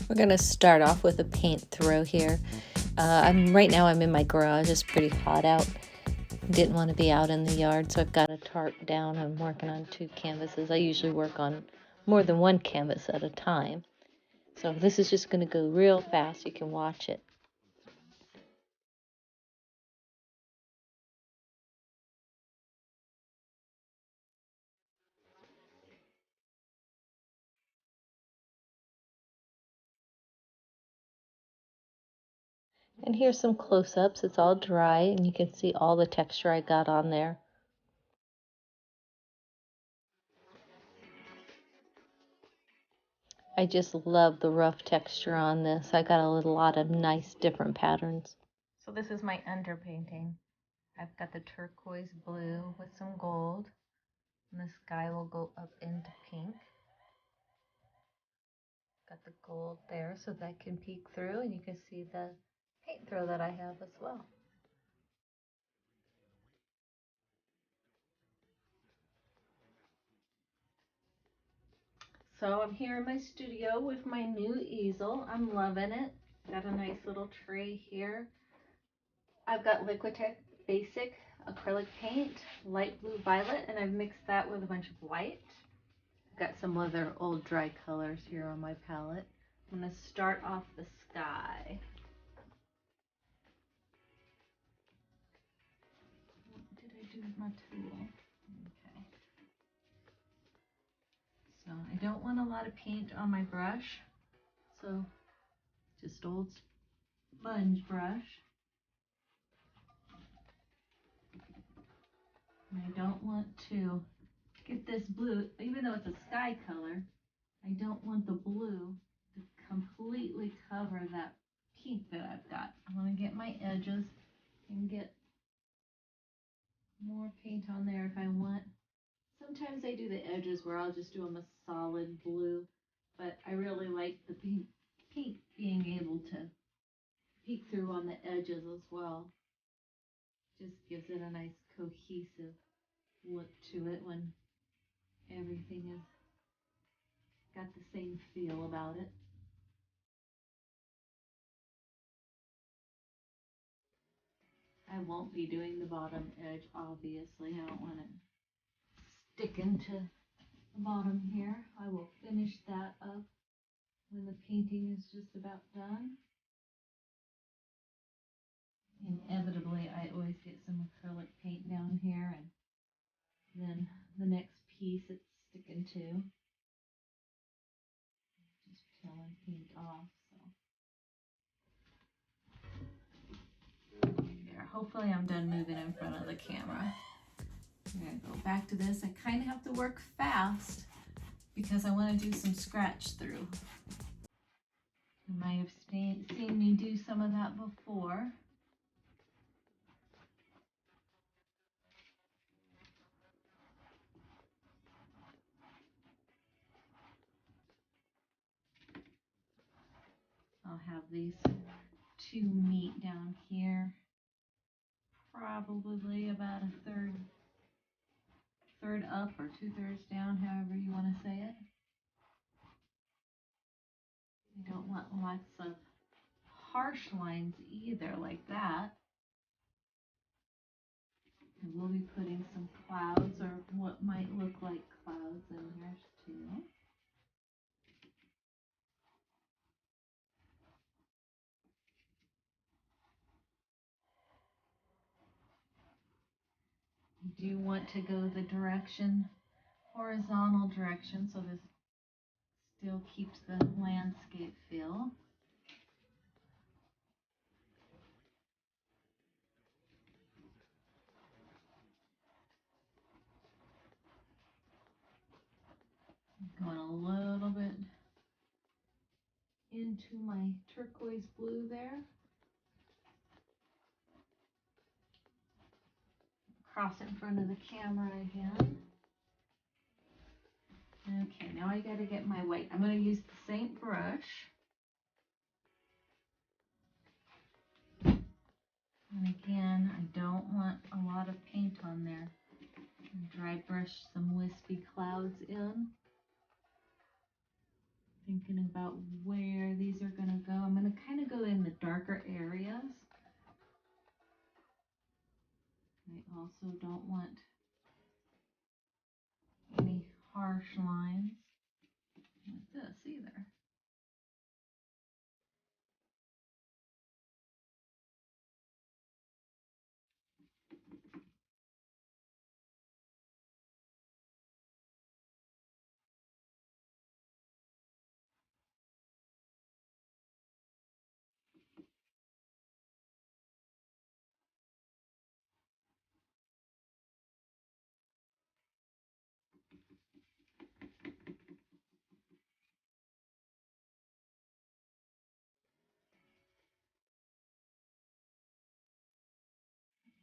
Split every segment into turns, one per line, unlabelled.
We're going to start off with a paint throw here. Right now I'm in my garage. It's pretty hot out. Didn't want to be out in the yard, so I've got a tarp down. I'm working on 2 canvases. I usually work on more than 1 canvas at a time. So this is just going to go real fast. You can watch it. And here's some close-ups. It's all dry, and you can see all the texture I got on there. I just love the rough texture on this. I got a lot of nice different patterns. So this is my underpainting. I've got the turquoise blue with some gold, and the sky will go up into pink. Got the gold there so that can peek through, and you can see the paint throw that I have as well. So I'm here in my studio with my new easel. I'm loving it. Got a nice little tray here. I've got Liquitex Basic acrylic paint, light blue violet, and I've mixed that with a bunch of white. I've got some other old dry colors here on my palette. I'm going to start off the sky. What did I do with my tool? Okay. So I don't want a lot of paint on my brush, so just old sponge brush. And I don't want to get this blue, even though it's a sky color, I don't want the blue to completely cover that pink that I've got. I want to get my edges and get more paint on there if I want. Sometimes I do the edges where I'll just do them a solid blue, but I really like the pink being able to peek through on the edges as well. Just gives it a nice cohesive look to it when everything has got the same feel about it. I won't be doing the bottom edge, obviously. I don't want it sticking to the bottom here. I will finish that up when the painting is just about done. Inevitably, I always get some acrylic paint down here, and then the next piece it's sticking to. Just peeling paint off. So there. Hopefully I'm done moving in front of the camera. I'm going to go back to this. I kind of have to work fast because I want to do some scratch through. You might have seen me do some of that before. I'll have these 2 meet down here, probably about a third up or 2/3 down, however you want to say it. I don't want lots of harsh lines either like that. And we'll be putting some clouds or what might look like clouds in here too. You do want to go the horizontal direction, so this still keeps the landscape feel. Going a little bit into my turquoise blue there. Cross in front of the camera again. Okay, now I gotta get my white. I'm gonna use the same brush. And again, I don't want a lot of paint on there. Dry brush some wispy clouds in. Thinking about where these are going to go. I'm going to kind of go in the darker areas. I also don't want any harsh lines like this either.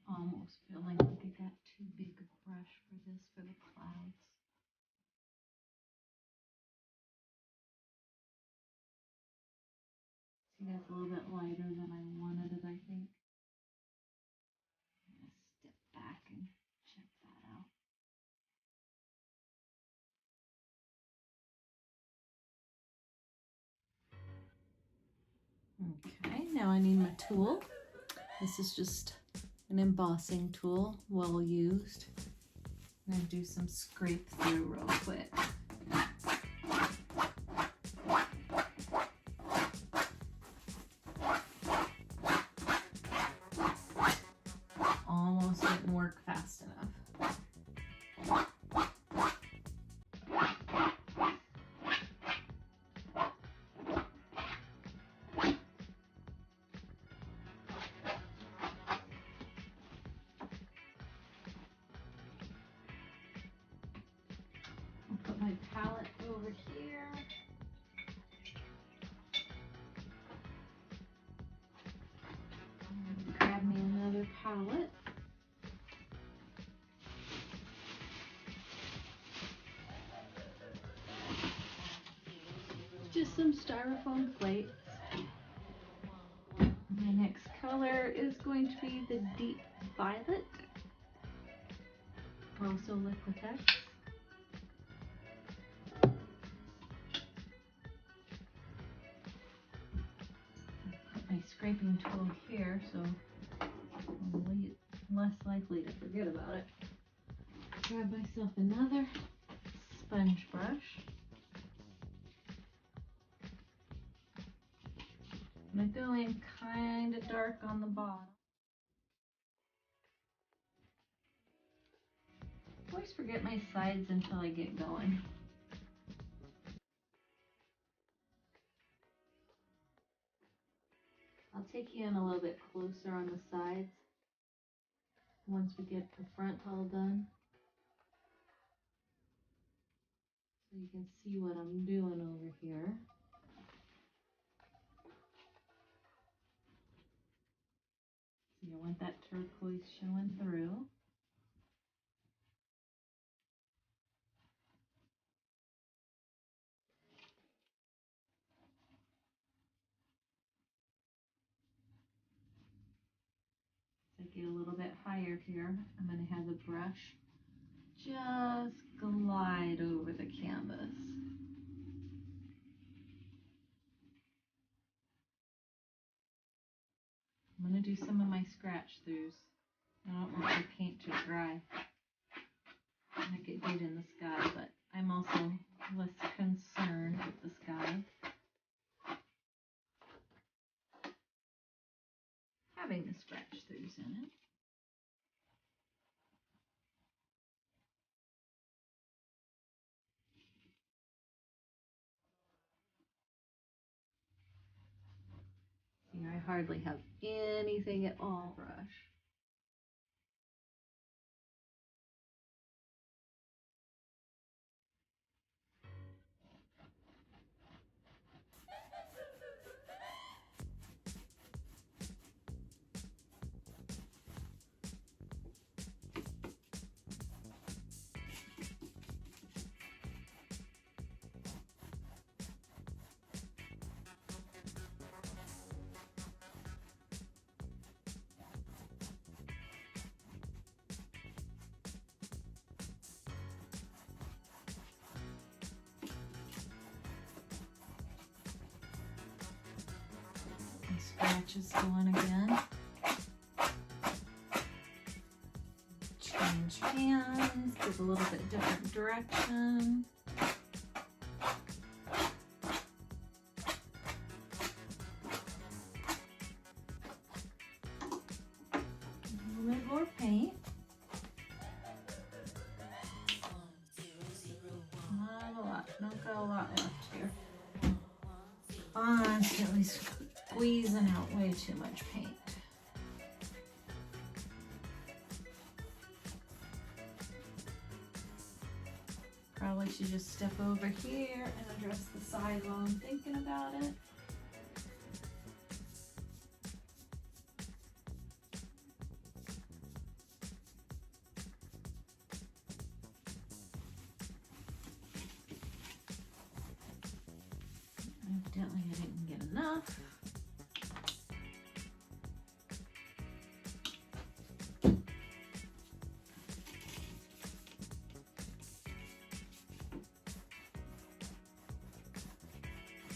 Almost feeling like I got too big a brush for this for the clouds. See, that's a little bit lighter than I wanted it, I think. I'm going to step back and check that out. Okay, now I need my tool. This is just an embossing tool, well used. I'm going to do some scrape through real quick. Almost didn't work fast enough. I'll put my palette over here. Grab me another palette. Just some styrofoam plates. My next color is going to be the deep violet, also Liquitex. Put my scraping tool here so I'm less likely to forget about it. Grab myself another sponge brush. I'm going to go in kind of dark on the bottom. I always forget my sides until I get going. I'll take you in a little bit closer on the sides once we get the front all done, so you can see what I'm doing over here. So you want that turquoise showing through. As I get a little bit higher here, I'm going to have the brush just glide over the canvas. I'm going to do some of my scratch throughs. I don't want my paint to dry like it did in the sky, but I'm also less concerned with the sky having the scratch throughs in it. See, I hardly have anything at all brush. scratches going again. Change hands, give a little bit different direction. A little bit more paint. Not a lot, not got a lot left here. Constantly squeezing out way too much paint. Probably should just step over here and address the side while I'm thinking about it. Evidently I didn't get enough.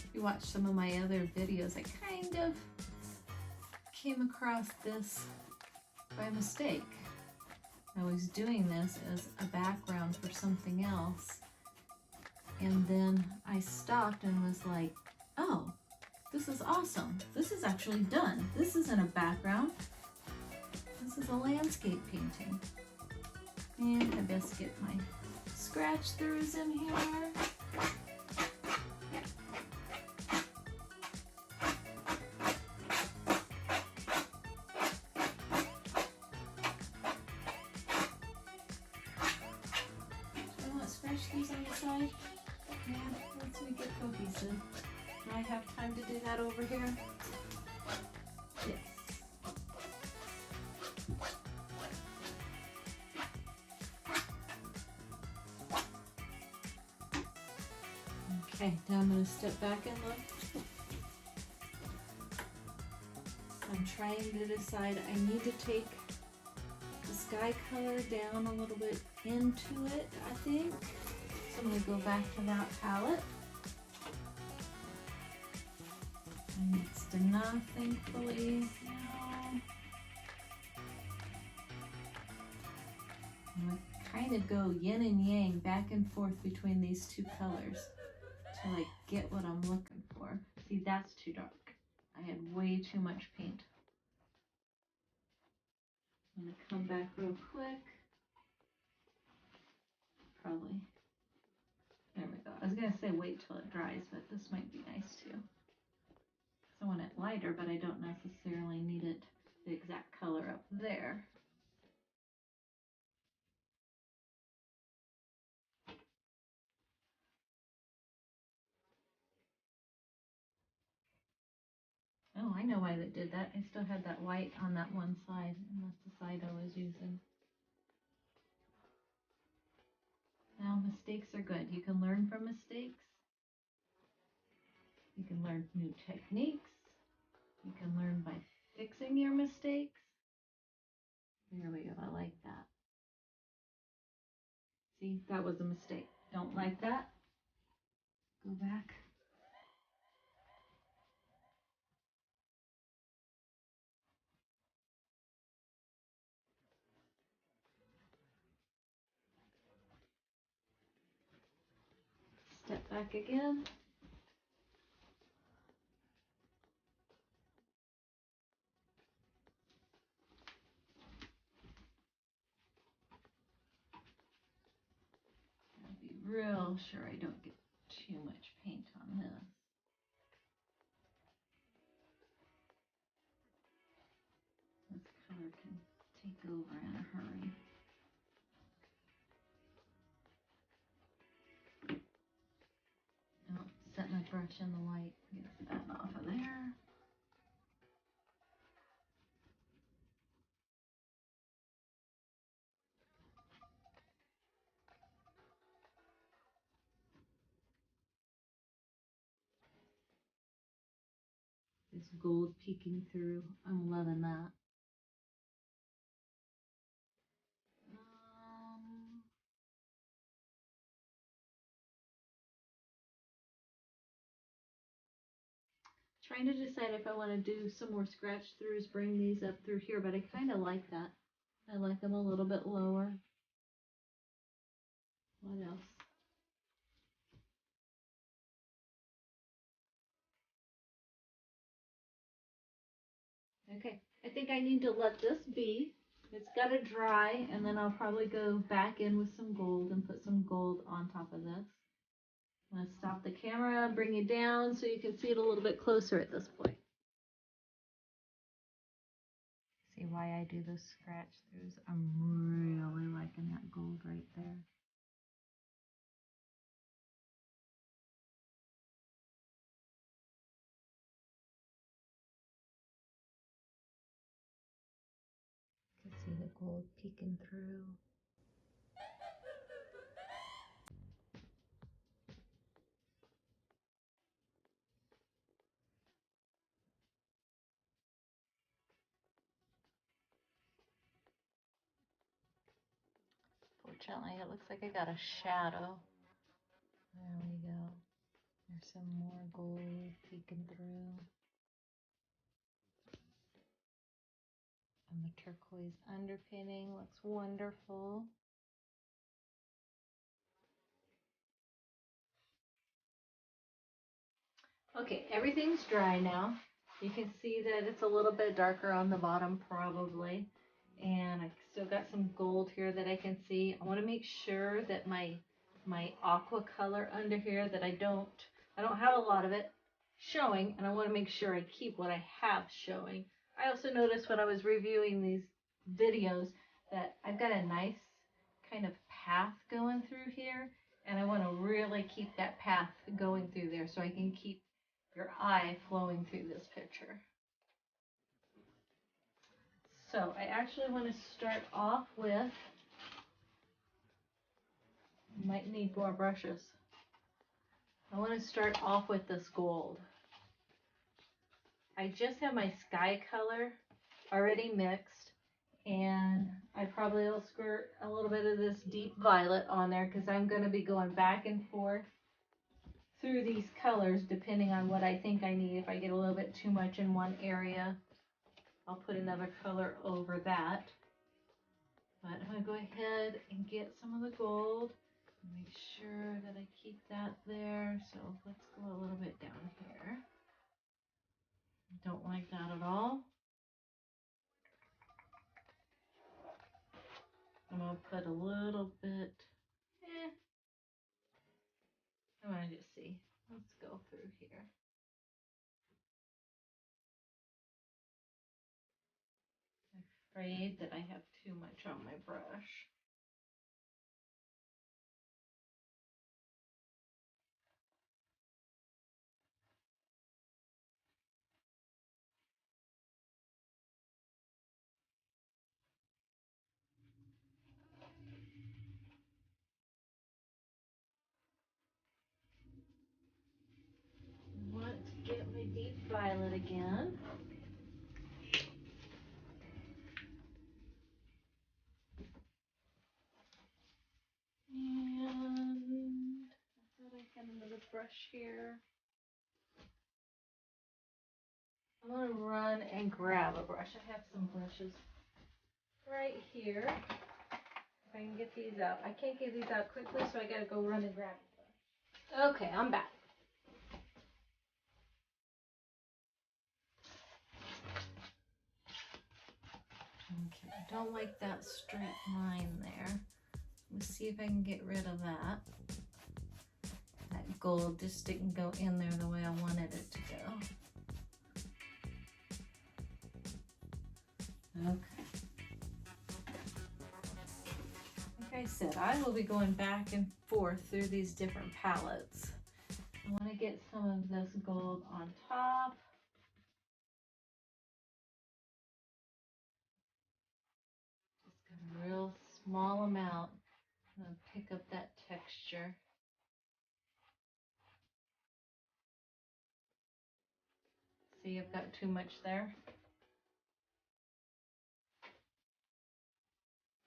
If you watch some of my other videos, I kind of came across this by mistake. I was doing this as a background for something else. And then I stopped and was like, oh, this is awesome. This is actually done. This isn't a background. This is a landscape painting. And I best get my scratch throughs in here. Do I want scratch throughs on the side? Yeah, let's make it cohesive. Do I have time to do that over here? Yes. Okay, now I'm going to step back and look. I'm trying to decide, I need to take the sky color down a little bit into it, I think. So I'm going to go back to that palette. I mixed enough, thankfully. Now I'm going to kind of go yin and yang, back and forth between these two colors till I get what I'm looking for. See, that's too dark. I had way too much paint. I'm going to come back real quick. Probably. There we go. I was going to say wait till it dries, but this might be nice too. I want it lighter, but I don't necessarily need it the exact color up there. Oh, I know why they did that. I still had that white on that one side, and that's the side I was using. Now, mistakes are good. You can learn from mistakes. You can learn new techniques. You can learn by fixing your mistakes. There we go. I like that. See, that was a mistake. Don't like that. Go back. Step back again. Gotta be real sure I don't get too much paint on this. This color can take over in a hurry. Oh, set my brush in the white. Get that off of there. This gold peeking through. I'm loving that. Trying to decide if I want to do some more scratch throughs, bring these up through here, but I kind of like that. I like them a little bit lower. What else? Okay, I think I need to let this be. It's got to dry, and then I'll probably go back in with some gold and put some gold on top of this. I'm going to stop the camera and bring it down so you can see it a little bit closer at this point. See why I do those scratch throughs? I'm really liking that gold right there. You can see the gold peeking through. Fortunately, it looks like I got a shadow. There we go. There's some more gold peeking through. And the turquoise underpinning looks wonderful. Okay, everything's dry now. You can see that it's a little bit darker on the bottom probably. And I still got some gold here that I can see. I want to make sure that my aqua color under here that I don't have a lot of it showing, and I want to make sure I keep what I have showing. I also noticed when I was reviewing these videos that I've got a nice kind of path going through here, and I want to really keep that path going through there so I can keep your eye flowing through this picture. So I actually want to start off with, might need more brushes. I want to start off with this gold. I just have my sky color already mixed, and I probably will squirt a little bit of this deep violet on there because I'm going to be going back and forth through these colors depending on what I think I need. If I get a little bit too much in one area, I'll put another color over that. But I'm going to go ahead and get some of the gold. Make sure that I keep that there. So let's go a little bit down here. Don't like that at all. I'm going to put a little bit. I want to just see. Let's go through here. I'm afraid that I have too much on my brush. Let's get my deep violet again. And I thought I had another brush here. I'm going to run and grab a brush. I have some brushes right here. If I can get these out. I can't get these out quickly, so I got to go run and grab them. Okay, I'm back. Okay, I don't like that straight line there. Let's see if I can get rid of that. That gold just didn't go in there the way I wanted it to go. Okay. Like I said, I will be going back and forth through these different palettes. I want to get some of this gold on top. Just got a real small amount. I'm going to pick up that texture. See, I've got too much there.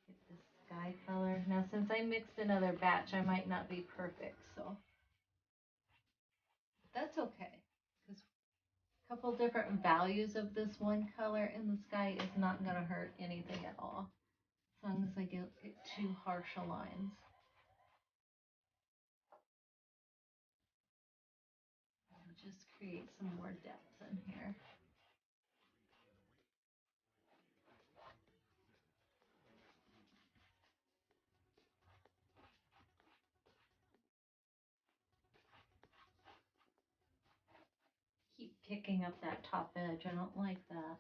Get this sky color. Now, since I mixed another batch, I might not be perfect, so that's okay. Because couple different values of this one color in the sky is not going to hurt anything at all, as long as I get too harsh a lines. I'll just create some more depth in here. Keep picking up that top edge. I don't like that.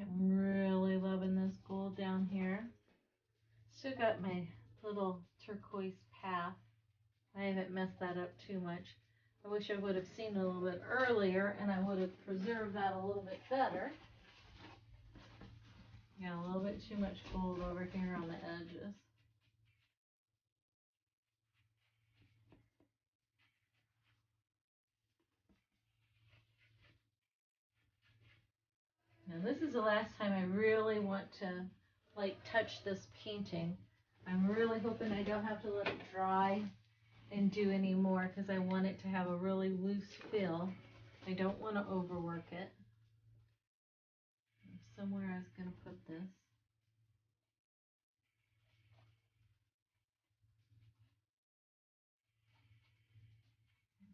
I'm really loving this gold down here. Still got my little turquoise path. I haven't messed that up too much. I wish I would have seen it a little bit earlier and I would have preserved that a little bit better. Got a little bit too much gold over here on the edges. Now this is the last time I really want to like touch this painting. I'm really hoping I don't have to let it dry and do any more because I want it to have a really loose feel. I don't want to overwork it. Somewhere I was going to put this.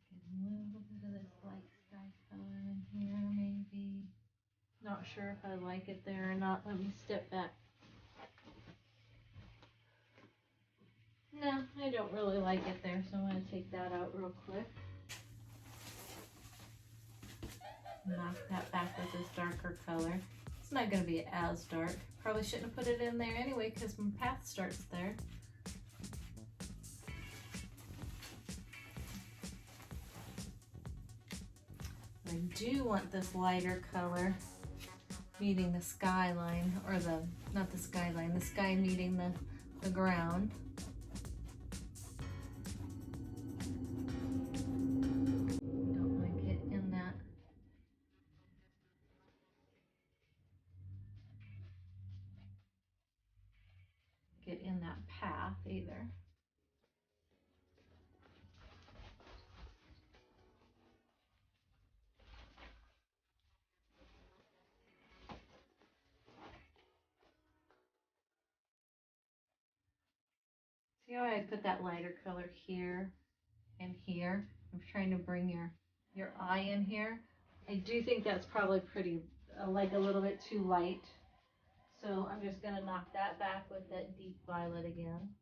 Get a little bit of this light sky color in here maybe. Not sure if I like it there or not. Let me step back. No, I don't really like it there, so I'm going to take that out real quick. Knock that back with this darker color. It's not going to be as dark. Probably shouldn't have put it in there anyway because my path starts there. I do want this lighter color meeting the skyline, or not the skyline, the sky meeting the ground. Don't want to get in that path either. See how I put that lighter color here and here? I'm trying to bring your eye in here. I do think that's probably pretty, like a little bit too light. So I'm just going to knock that back with that deep violet again.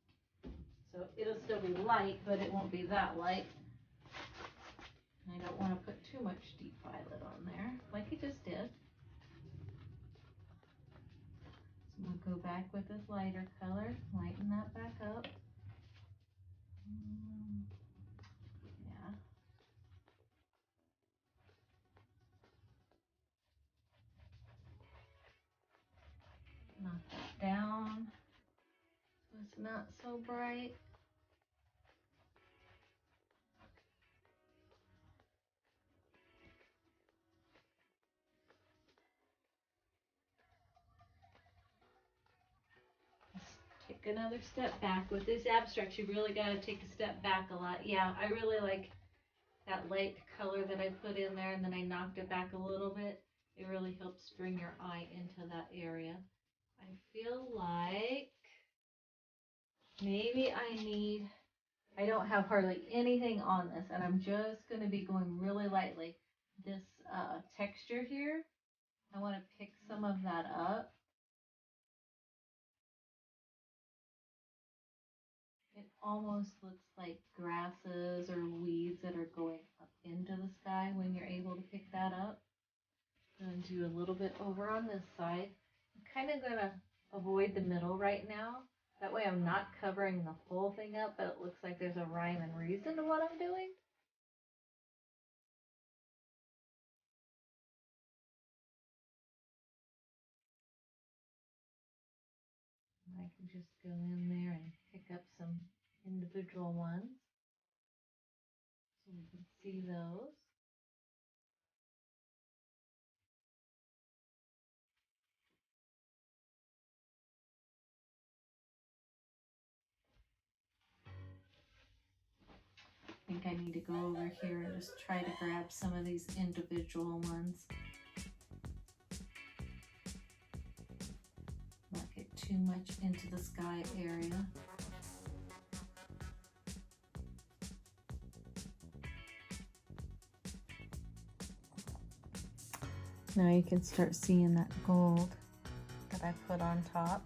So it'll still be light, but it won't be that light. I don't want to put too much deep violet on there, like I just did. So I'm going to go back with this lighter color, lighten that back up. Yeah. Knock that down so it's not so bright. Take another step back. With this abstract, you really got to take a step back a lot. Yeah, I really like that light color that I put in there, and then I knocked it back a little bit. It really helps bring your eye into that area. I feel like maybe I don't have hardly anything on this, and I'm just going to be going really lightly. This texture here, I want to pick some of that up. It almost looks like grasses or weeds that are going up into the sky when you're able to pick that up. I'm going to do a little bit over on this side. I'm kind of going to avoid the middle right now. That way I'm not covering the whole thing up, but it looks like there's a rhyme and reason to what I'm doing. Just go in there and pick up some individual ones so we can see those. I think I need to go over here and just try to grab some of these individual ones. Not get too much into the sky area. Now you can start seeing that gold that I put on top.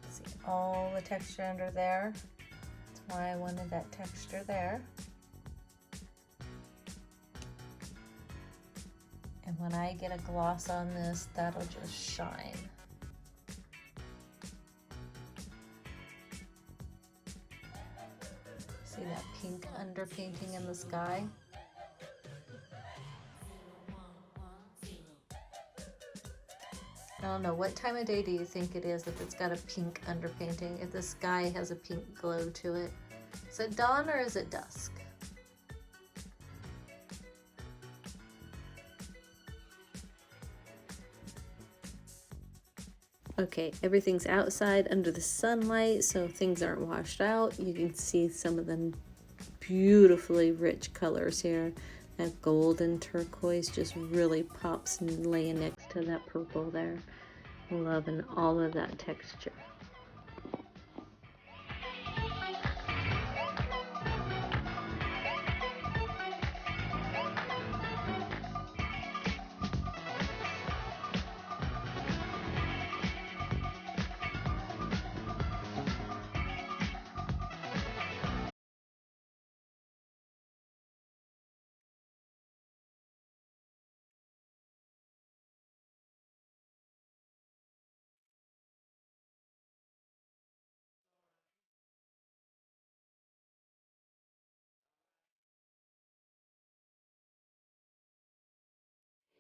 See all the texture under there. That's why I wanted that texture there. And when I get a gloss on this, that'll just shine. See that pink underpainting in the sky? I don't know, what time of day do you think it is if it's got a pink underpainting, if the sky has a pink glow to it? Is it dawn or is it dusk? Okay, everything's outside under the sunlight, so things aren't washed out. You can see some of the beautifully rich colors here. That gold and turquoise just really pops and laying next to that purple there. Loving all of that texture.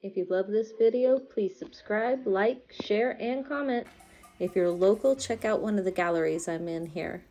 If you love this video, please subscribe, like, share, and comment. If you're local, check out one of the galleries I'm in here.